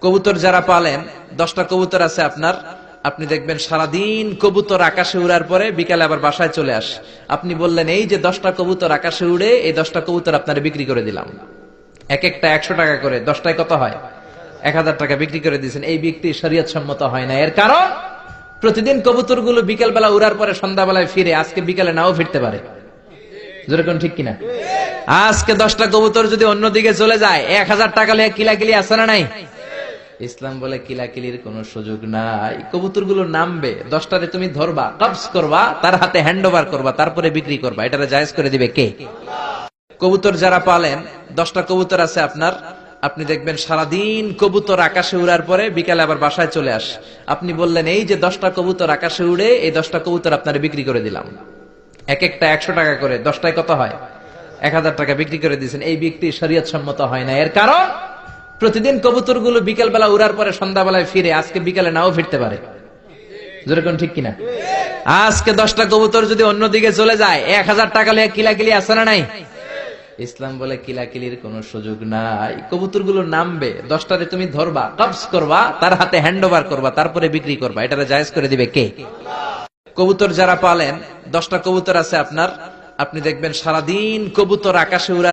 কবুতর যারা পালেন, 10টা কবুতর আছে আপনার, আপনি দেখবেন সারাদিন কবুতর আকাশে উড়ার পরে বিকালে আবার বাসায় চলে আসে। আপনি বললেন এই যে 10টা কবুতর আকাশে উড়ে, এই 10টা কবুতর আপনার বিক্রি করে দিলাম, এক একটা 100 টাকা করে, 10টায় কত হয়? 1000 টাকা বিক্রি করে দিয়েছেন। এই বিক্রি শরীয়ত সম্মত হয় না। এর কারণ প্রতিদিন কবুতর গুলো বিকেল বেলা উড়ার পরে সন্ধ্যাবেলায় ফিরে, আজকে বিকালে নাও ফিরতে পারে। যেরকম ঠিক কিনা? আজকে 10টা কবুতর যদি অন্যদিকে চলে যায়, 1000 টাকা লিয়ে কিলাকিলি আছে না নাই? ইসলাম বলে কিলাকিলির কোন সুযোগ নাই। কবুতর গুলো নামবে, 10টারে তুমি ধরবা, কবজ করবা, তার হাতে হ্যান্ড ওভার করবা, তারপরে বিক্রি করবা। এটারে জায়েজ করে দিবে কে? কবুতর যারা পালেন, 10টা কবুতর আছে আপনার, আপনি দেখবেন সারাদিন কবুতর আকাশে উড়ার পরে বিকালে আবার বাসায় চলে আসে। আপনি বললেন এই যে 10টা কবুতর আকাশে উড়ে, এই 10টা কবুতর আপনার বিক্রি করে দিলাম, এক একটা 100 টাকা করে, 10টায় কত হয়? 1000 টাকা বিক্রি করে দিয়েছেন। এই বিক্রি শরীয়ত সম্মত হয় না। এর কারণ প্রতিদিন কবুতর গুলো বিকেল বেলা উড়ার পরে সন্ধ্যাবেলায় ফিরে, আজকে বিকালে নাও ফিরতে পারে। যেরকম ঠিক কিনা? আজকে 10টা কবুতর যদি অন্যদিকে চলে যায়, 1000 টাকা লিয়ে কিলাকিলি আছে না নাই? ইসলাম বলে কিলাকিলির কোন সুযোগ নাই। কবুতর গুলো নামবে, 10টারে তুমি ধরবা, কবজ করবা, তার হাতে হ্যান্ড ওভার করবা, তারপরে বিক্রি করবা। এটারে জায়েজ করে দিবে কে? কবুতর যারা পালেন, 10টা কবুতর আছে আপনার, আপনি দেখবেন সারাদিন কবুতর আকাশে উড়া